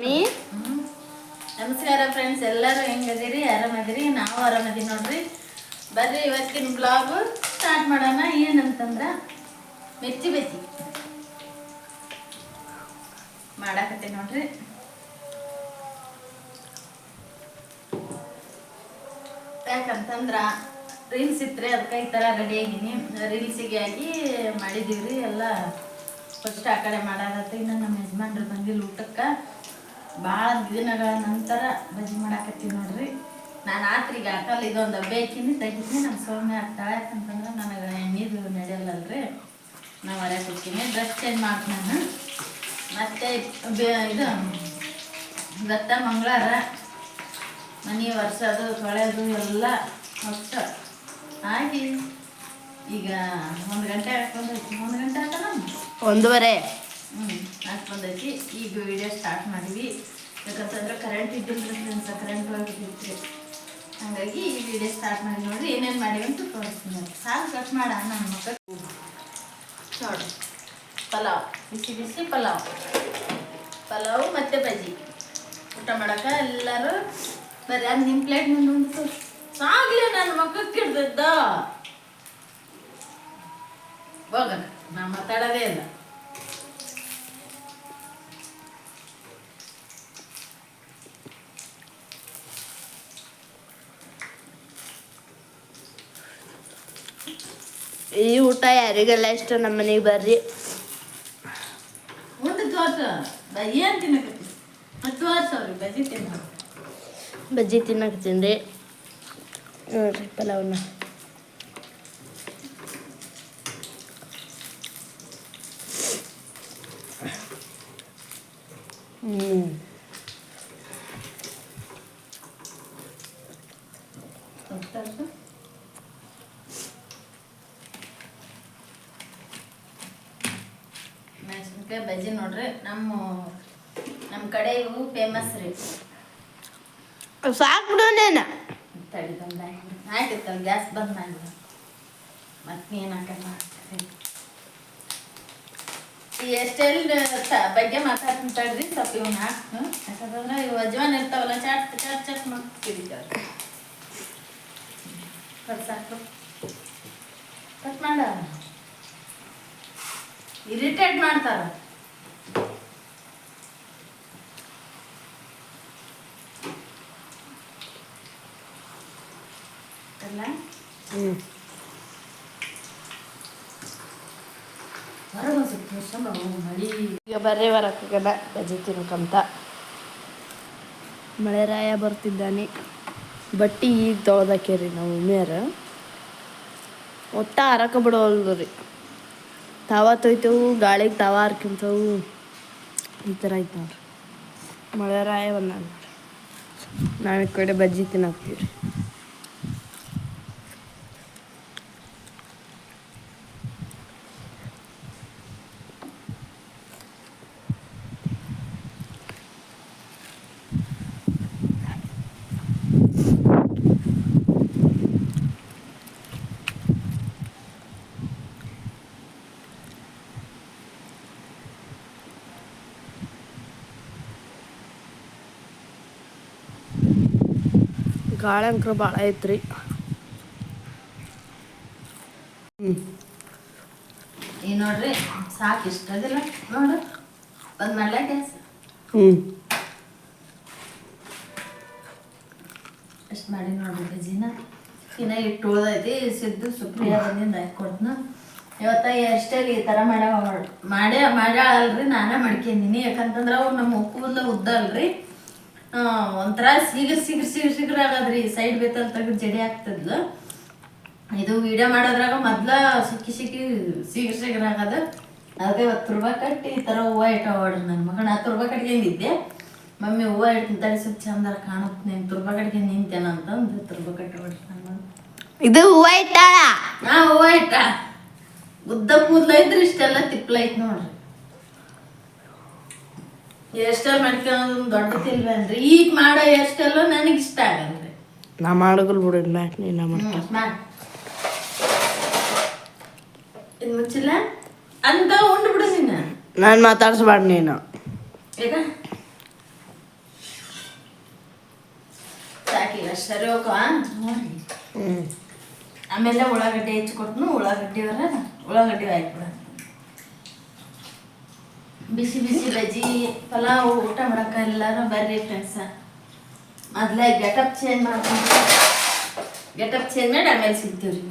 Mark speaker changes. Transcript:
Speaker 1: Me
Speaker 2: ನಮಸ್ಕಾರ friends, ಎಲ್ಲರೂ ಹೆಂಗದಿರಿ? ಆರಾಮದಿರಿ? ನಾವು ಆರಾಮದೀವಿ ನೋಡ್ರಿ. ಬರ್ರಿ ಇವತ್ತಿನ ಬ್ಲಾಗ್ ಸ್ಟಾರ್ಟ್ ಮಾಡೋಣ. ಏನಂತಂದ್ರೆ ಮಿರ್ಚಿ ಬಜ್ಜಿ ಮಾಡಾಕತ್ತೀನಿ ನೋಡ್ರಿ. ಯಾಕಂತಂದ್ರೆ ರೀಲ್ಸ್ ಇತ್ತು, ಅದಕ್ಕೆ ಈ ಥರ ರೆಡಿ ಆಗಿನಿ. ರೀಲ್ಸಿಗೆ ಆಗಿ ಮಾಡಿದ್ದೀವ್ರಿ ಎಲ್ಲ. ಫಸ್ಟ್ ಆ ಕಡೆ ಮಾಡಾಕತ್ತಿ. ಇನ್ನು ನಮ್ಮ ಯಜಮಾನ್ರು ಬಂದಿಲ್ಲ ಊಟಕ್ಕೆ. ಭಾಳ ದಿನಗಳ ನಂತರ ಬಜ್ಜಿ ಮಾಡಾಕತ್ತೀವಿ ನೋಡ್ರಿ. ನಾನು ಆತ್ರಿಗೆ ಹಾಕಲ್ಲ, ಇದೊಂದು ಡಬ್ಬೆ ಹಾಕಿನಿ ತೆಗಿತೀನಿ. ನಮ್ಮ ಸೋಮೆ ಹಾಕ್ತಾಳೆ. ಯಾಕಂತಂದ್ರೆ ನನಗೆ ಎಣ್ಣೆದು ನಡೆಯಲ್ಲಲ್ರಿ, ನಾವು ಹೊರಗೆ ಹೋಗ್ತೀನಿ. ಡ್ರೆಸ್ ಚೇಂಜ್ ಮಾಡ್ತೀನಿ ನಾನು. ಮತ್ತು ಇದು ಇವತ್ತ ಮಂಗಳವಾರ, ಮನೆ ಒರೆಸೋದು ತೊಳೆಯೋದು ಎಲ್ಲ ಅಷ್ಟು ಆಗಿ ಈಗ 1 ಗಂಟೆ ಹಾಕೊಂಡೈತಿ. 1 ಗಂಟೆ ಹಾಕೋಣ,
Speaker 1: 1:30
Speaker 2: ಹಾಕೊಂಡೈತಿ. ಈಗ ವಿಡಿಯೋ ಸ್ಟಾರ್ಟ್ ಮಾಡಿವಿ. ಯಾಕಂತಂದ್ರೆ ಕರೆಂಟ್ ಇದ್ದಿಲ್ಲ ಫ್ರೆಂಡ್ಸ್, ಕರೆಂಟ್ ಹೋಗಿದ್ರಿ. ಹಾಗಾಗಿ ಈ ವಿಡಿಯೋ ಸ್ಟಾರ್ಟ್ ಮಾಡಿ ನೋಡ್ರಿ. ಏನೇನು ಮಾಡಿವಿ ಅಂತ ತೋರಿಸ್ತೀನಿ. ಸಾಕು ಕಟ್ ಮಾಡ ನನ್ನ ಮಕ್ಕಳು ನೋಡಿ. ಪಲಾವ್, ಬಿಸಿ ಬಿಸಿ ಪಲಾವು ಮತ್ತು ಬಜ್ಜಿ ಊಟ ಮಾಡೋಕೆ ಎಲ್ಲರೂ ಬರ್ರಿ. ಅದು ನಿಮ್ಮ ಪ್ಲೇಟ್ ಮುಂದೆ ಉಂಟು ಸಾಗಲಿ. ನನ್ನ ಮಕ್ಕಕ್ಕೆ ಹಿಡ್ದದ್ದ ಹೋಗೋಣ, ನಾ ಮಾತಾಡೋದೇ ಇಲ್ಲ.
Speaker 1: ಈ ಊಟ ಯಾರಿಗೆಲ್ಲ ಇಷ್ಟ ನಮ್ಮ ಮನೆಗೆ ಬರ್ರಿ.
Speaker 2: ಮುಂದೆ ತೋರ್ಸ ಬಜ್ಜಿ ಅಂತ ತಿನ್ನಕತ್ತಿ, ಮತ್ತು ತೋರ್ಸವ್ರಿ ಬಜ್ಜಿ ತಿನ್ನೋದು.
Speaker 1: ಬಜ್ಜಿ ತಿನ್ನಕತ್ತೀನಿ ನೋಡ್ರಿ. ಪಲಾವ್ನ
Speaker 2: ಮೆಣಸಿನ್ಕಾಯಿ ಬಜ್ಜಿ ನೋಡ್ರಿ. ನಮ್ಮ ಕಡೆ ಇವು ಫೇಮಸ್ ರೀ.
Speaker 1: ಸಾಕು ಬಿಡೋನೇನ
Speaker 2: ತಡಿ ಬಂದ ಆಯ್ತಿತ್ತಲ್ಲ, ಗ್ಯಾಸ್ ಬಂದ್ ಮಾಡಿ ಮತ್ತೆ ಏನು ಹಾಕಲ್ಲ. ಈ ಎಷ್ಟೆಲ್ಲ ಬಗ್ಗೆ ಮಾತಾಡ್ತೀನಿ ತಡ್ರಿ. ಸ್ವಲ್ಪ ಇವನ್ನ ಹಾಕ್ತು. ಯಾಕಂತಂದ್ರೆ ಇವು ಅಜ್ವಾನ್ ಇರ್ತಾವಲ್ಲ, ಚಾಟ್ ಚಾಟ್ ಚಾಟ್ ಮಾಡ್ತಿರ್ತಾವೆ. ಸಾಕು ಕಟ್ ಮಾಡ, ಇರಿಟೇಟ್ ಮಾಡ್ತಾರ.
Speaker 1: ಈಗ ಬರ್ರಿ ಬರಕ್ಕಾಗಲ್ಲ ಬಜ್ಜಿ ತಿನ್ಕಂತ. ಮಳೆರಾಯ ಬರ್ತಿದ್ದಾನೆ. ಬಟ್ಟೆ ಈಗ ತೊಳ್ದಾಕ್ಯಾರಿ ನಾವು ಮೇರ ಒಟ್ಟ ಹರಕ ಬಿಡೋಲ್ದು ರೀ. ತಾವ ತೊಯ್ತೇವು, ಗಾಳಿಗೆ ತಾವ ಹರ್ಕಿಂತವು. ಈ ಥರ ಐತೆ ನೋಡ್ರಿ. ಮಳೆರಾಯ ಬಂದ ನೋಡ್ರಿ. ನಾವು ಈ ಕಡೆ ಬಜ್ಜಿ ತಿನ್ನಕ್ತೀವಿ ರೀ. ಗಾಳಿ ಅಂಕರು ಭಾಳ ಐತ್ರಿ.
Speaker 2: ಈ ನೋಡ್ರಿ ಸಾಕು ಇಷ್ಟ ಅದಿಲ್ಲ ನೋಡು. ಬಂದ್ ಮಾಡ್ಲಾ ಗ್ಯಾಸ್ ಅಷ್ಟು ಮಾಡಿ ನೋಡ್ರಿ ಬಜ್ಜಿನ. ಇನ್ನ ಇಟ್ಟು ಉಳ್ದೈತಿ. ಸಿದ್ದು ಸುಪ್ರಿಯಾ ಬಂದಿಂದ ಹಾಕೊಡ್ನ. ಇವತ್ತ ಎಷ್ಟೇಲಿ ಈ ಥರ ಮಾಡ್ಯಾಳಲ್ರಿ. ನಾನೇ ಮಾಡ್ಕೊಂಡಿನಿ. ಯಾಕಂತಂದ್ರೆ ಅವ್ರು ನಮ್ಮ ಕೂದಲ ಉದ್ದ ಅಲ್ರಿ, ಒಂಥರ ಸಿಗ್ರ ಆಗದ್ರಿ. ಸೈಡ್ ಬೇತಲ್ಲಿ ತೆಗೆದು ಜಡಿ ಆಗ್ತದ್ಲು. ಇದು ವಿಡಿಯೋ ಮಾಡೋದ್ರಾಗ ಮೊದ್ಲ ಸಿಗ್ರ ಆಗದ. ಅದೇ 10 ರೂಪಾಯಿ ಕಟ್ಟಿ ಈ ಥರ ಹೂವು ಇಟ್ಟವಾಡ್ರಿ. ನನ್ನ ಮಗನ 10 ರೂಪಾಯಿ ಕಟ್ಕೊಂಡಿದ್ದೆ. ಮಮ್ಮಿ ಹೂವು ಇಡ್ತೀನಿ ತಡಿ, ಸ್ವಲ್ಪ ಚಂದ ಕಾಣುತ್ತೆ, 10 ರೂಪಾಯಿ ಕಟ್ಕೊಂಡು ನಿಂತೇನಂತಂದು 10 ರೂಪಾಯಿ ಕಟ್ಟಿ ನನ್ನ ಮಗ.
Speaker 1: ಇದು ಹೂವು ಇಟ್ಟಾಳ.
Speaker 2: ಹೂವು ಇಟ್ಟ. ಉದ್ದ ಕೂದಲ ಇದ್ರೆ ಇಷ್ಟೆಲ್ಲ ತಿಪ್ಪಲ ಐತಿ ನೋಡ್ರಿ. ಹೇರ್ಸ್ಟೈಲ್ ಮಾಡ್ಕೊಂಡು ದೊಡ್ಡ ತಿಲ್ವೇನ್ರಿ. ಈಗ ಮಾಡೋ ಹೇರ್ಸ್ಟೈಲು ನನಗೆ ಇಷ್ಟ ಆಗಲ್ರಿ.
Speaker 1: ನಾ ಮಾಡೋಗಲ್ ಬಿಡಿ ನೀನು ಮಾಡ್ತೀನಿ.
Speaker 2: ಇದು ಮುಚ್ಚಿಲ್ಲ ಅಂತ ಉಂಡು ಬಿಡು ನೀನು.
Speaker 1: ನಾನು ಮಾತಾಡ್ಸ್ಬಾರ್ದು ನೀನು.
Speaker 2: ಈಗ ಸಾಕಿಲ್ಲ ಸರಿ ಹೋಗವ ನೋಡಿ.
Speaker 1: ಹ್ಞೂ
Speaker 2: ಆಮೇಲೆ ಉಳ್ಳಾಗಡ್ಡಿ ಹೆಚ್ಚಿಕೊಟ್ನು, ಉಳ್ಳಾಗಡ್ಡಿ ಹಾಕ್ಬಿಡ. ಬಿಸಿ ಬಿಸಿ ಬಜ್ಜಿ ಪಲಾವು ಊಟ ಮಾಡಕ್ಕೆ ಎಲ್ಲರೂ ಬರ್ರಿ ಫ್ರೆಂಡ್ಸ. ಮೊದಲೇ ಗೆಟಪ್ ಚೇಂಜ್ ಮಾಡ್ಕೊಂಡು ಗೆಟಪ್ ಚೇಂಜ್ ಮಾಡಿ ಆಮೇಲೆ ಸಿಗ್ತೀವಿ ರೀ.